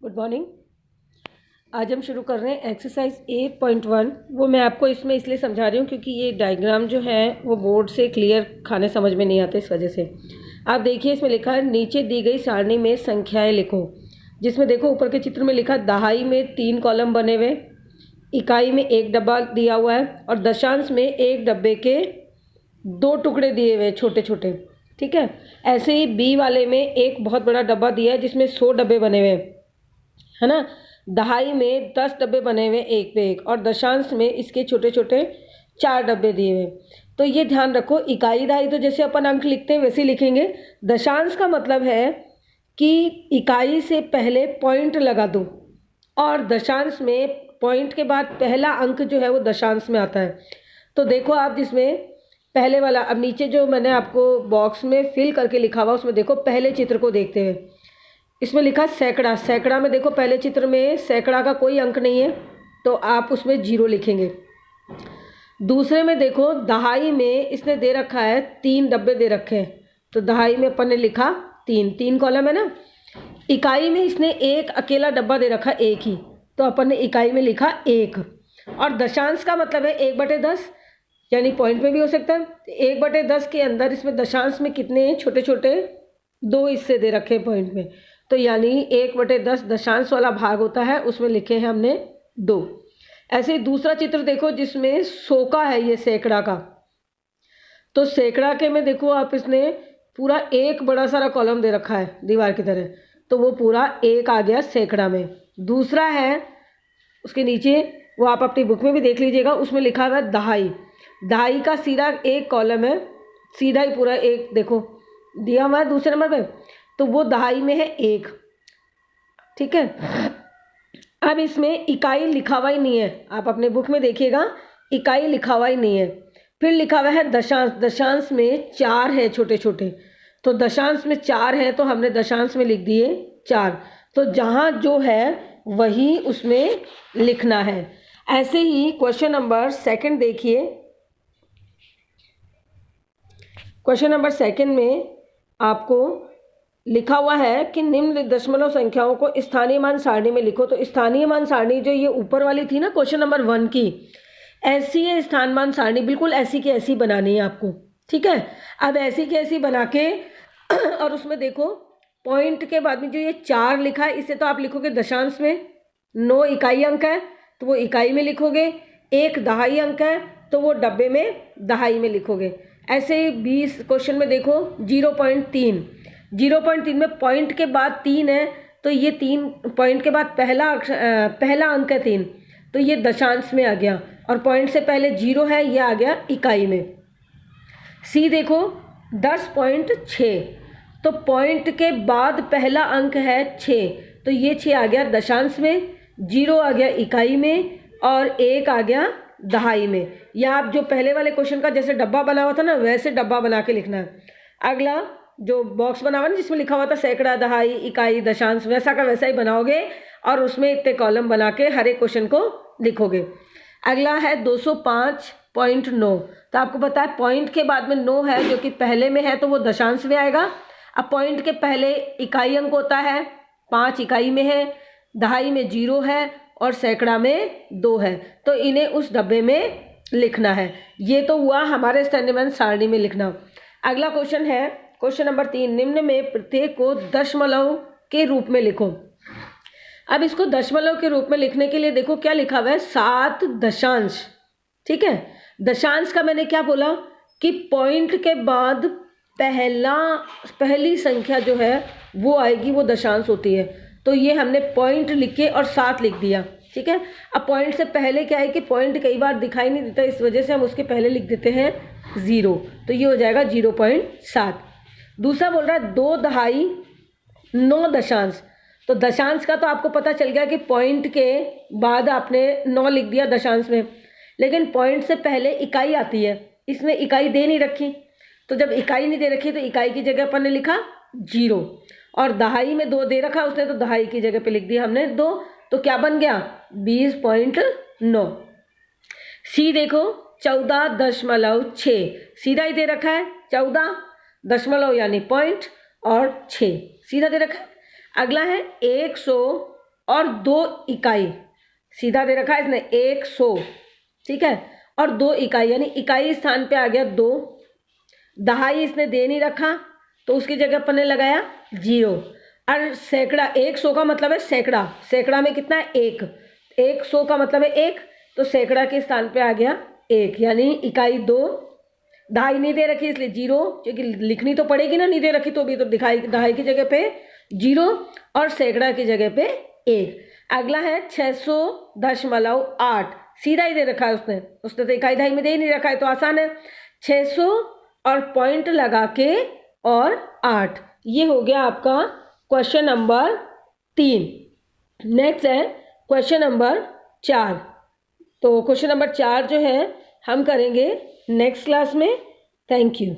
Good morning. आज हम शुरू कर रहे हैं एक्सरसाइज 8.1। वो मैं आपको इसमें इसलिए समझा रही हूँ क्योंकि ये डायग्राम जो है वो बोर्ड से क्लियर खाने समझ में नहीं आते, इस वजह से। आप देखिए, इसमें लिखा है नीचे दी गई सारणी में संख्याएं लिखो, जिसमें देखो ऊपर के चित्र में लिखा दहाई में 3 कॉलम बने हुए, इकाई में 1 डब्बा दिया हुआ है और दशांश में 1 डब्बे के 2 टुकड़े दिए हुए छोटे छोटे। ठीक है, ऐसे ही बी वाले में एक बहुत बड़ा डब्बा दिया है जिसमें 100 डब्बे बने हुए, है ना। दहाई में 10 डब्बे बने हुए एक पे एक, और दशांश में इसके छोटे छोटे 4 डब्बे दिए हुए। तो ये ध्यान रखो, इकाई दहाई तो जैसे अपन अंक लिखते हैं वैसे लिखेंगे। दशांश का मतलब है कि इकाई से पहले पॉइंट लगा दो, और दशांश में पॉइंट के बाद पहला अंक जो है वो दशांश में आता है। तो देखो आप, जिसमें पहले वाला, अब नीचे जो मैंने आपको बॉक्स में फिल करके लिखा हुआ उसमें देखो, पहले चित्र को देखते हुए इसमें लिखा सैकड़ा। सैकड़ा में देखो, पहले चित्र में सैकड़ा का कोई अंक नहीं है तो आप उसमें 0 लिखेंगे। दूसरे में देखो, दहाई में इसने दे रखा है 3 डब्बे दे रखे हैं, तो दहाई में अपन ने लिखा 3 कॉलम है ना। इकाई में इसने एक अकेला डब्बा दे रखा, एक ही, तो अपन ने इकाई में लिखा 1। और दशांश का मतलब है 1/10, यानी पॉइंट में भी हो सकता है। 1/10 के अंदर इसमें दशांश में कितने छोटे छोटे 2 हिस्से दे रखे हैं पॉइंट में, तो यानी 1/10 दशांश वाला भाग होता है, उसमें लिखे हैं हमने 2। ऐसे ही दूसरा चित्र देखो जिसमें 100 का है, ये सैकड़ा का। तो सैकड़ा के में देखो आप, इसने पूरा एक बड़ा सारा कॉलम दे रखा है दीवार की तरह, तो वो पूरा 1 आ गया सैकड़ा में। दूसरा है उसके नीचे, वो आप अपनी बुक में भी देख लीजिएगा, उसमें लिखा हुआ है दहाई। दहाई का सीधा एक कॉलम है, सीधा ही पूरा एक देखो दिया हुआ है दूसरे नंबर पे, तो वो दहाई में है 1। ठीक है, अब इसमें इकाई लिखा हुआ ही नहीं है, आप अपने बुक में देखिएगा, इकाई लिखा हुआ ही नहीं है। फिर लिखा हुआ है दशांश। दशांश में 4 है छोटे छोटे, तो दशांश में 4 है तो हमने दशांश में लिख दिए 4। तो जहाँ जो है वही उसमें लिखना है। ऐसे ही क्वेश्चन नंबर 2 देखिए। क्वेश्चन नंबर 2 में आपको लिखा हुआ है कि निम्न दशमलव संख्याओं को स्थानीय मान सारणी में लिखो। तो स्थानीय मान सारणी जो ये ऊपर वाली थी ना क्वेश्चन नंबर 1 की, ऐसी है स्थान मान सारणी, बिल्कुल ऐसी की ऐसी बनानी है आपको। ठीक है, अब ऐसी की ऐसी बना के और उसमें देखो पॉइंट के बाद में जो ये 4 लिखा है, इसे तो आप लिखोगे दशांश में। 9 इकाई अंक है तो वो इकाई में लिखोगे। 1 दहाई अंक है तो वो डब्बे में दहाई में लिखोगे। ऐसे ही 20 क्वेश्चन में देखो 0.3, 0.3 में पॉइंट के बाद 3 है, तो ये 3 पॉइंट के बाद पहला अंक है 3, तो ये दशांश में आ गया, और पॉइंट से पहले 0 है, ये आ गया इकाई में। सी देखो 10.6, तो पॉइंट के बाद पहला अंक है 6, तो ये 6 आ गया दशांश में, 0 आ गया इकाई में, और 1 आ गया दहाई में। या आप जो पहले वाले क्वेश्चन का जैसे डब्बा बना हुआ था ना, वैसे डब्बा बना के लिखना है। अगला जो बॉक्स बना हुआ ना जिसमें लिखा हुआ था सैकड़ा, दहाई, इकाई, दशांश, वैसा का वैसा ही बनाओगे और उसमें इतने कॉलम बना के हर एक क्वेश्चन को लिखोगे। अगला है 205.9, तो आपको पता है पॉइंट के बाद में 9 है जो कि पहले में है, तो वो दशांश में आएगा। अब पॉइंट के पहले इकाई अंक होता है, 5 इकाई में है, दहाई में 0 है और सैकड़ा में 2 है, तो इन्हें उस डब्बे में लिखना है। ये तो हुआ हमारे स्थानीय मान सारणी में लिखना। अगला क्वेश्चन है क्वेश्चन नंबर 3, निम्न में प्रत्येक को दशमलव के रूप में लिखो। अब इसको दशमलव के रूप में लिखने के लिए देखो क्या लिखा हुआ है, 7 दशांश। ठीक है, दशांश का मैंने क्या बोला कि पॉइंट के बाद पहली संख्या जो है वो आएगी, वो दशांश होती है। तो ये हमने पॉइंट लिख के और 7 लिख दिया। ठीक है, अब पॉइंट से पहले क्या है कि पॉइंट कई बार दिखाई नहीं देता, इस वजह से हम उसके पहले लिख देते हैं 0, तो ये हो जाएगा 0.7। दूसरा बोल रहा है 2 दहाई 9 दशांश, तो दशांश का तो आपको पता चल गया कि पॉइंट के बाद आपने 9 लिख दिया दशांश में, लेकिन पॉइंट से पहले इकाई आती है, इसमें इकाई दे नहीं रखी, तो जब इकाई नहीं दे रखी तो इकाई की जगह अपन ने लिखा 0, और दहाई में 2 दे रखा उसने, तो दहाई की जगह पे लिख दिया हमने 2, तो क्या बन गया 20.9। सी देखो 14.6, सीधा ही दे रखा है, 14 दशमलव यानी पॉइंट और 6 सीधा दे रखा है। अगला है 100 और 2 इकाई, सीधा दे रखा है इसने 100, ठीक है, और 2 इकाई, यानी इकाई स्थान पे आ गया 2, दहाई इसने दे नहीं रखा तो उसकी जगह अपन ने लगाया 0, और सैकड़ा, 100 का मतलब है सैकड़ा, सैकड़ा में कितना है 1, 100 का मतलब है 1, तो सैकड़ा के स्थान पे आ गया 1, यानी इकाई 2, दहाई नहीं दे रखी इसलिए 0, क्योंकि लिखनी तो पड़ेगी ना, नहीं दे रखी तो भी, तो दिखाई दहाई की जगह पे 0 और सैकड़ा की जगह पे 1। अगला है 600.8, सीधा ही दे रखा है उसने तो इकाई दहाई में दे ही नहीं रखा है, तो आसान है, 600 और पॉइंट लगा के और 8। ये हो गया आपका क्वेश्चन नंबर 3। नेक्स्ट है क्वेश्चन नंबर 4। तो क्वेश्चन नंबर 4 जो है हम करेंगे नेक्स्ट क्लास में। Thank you.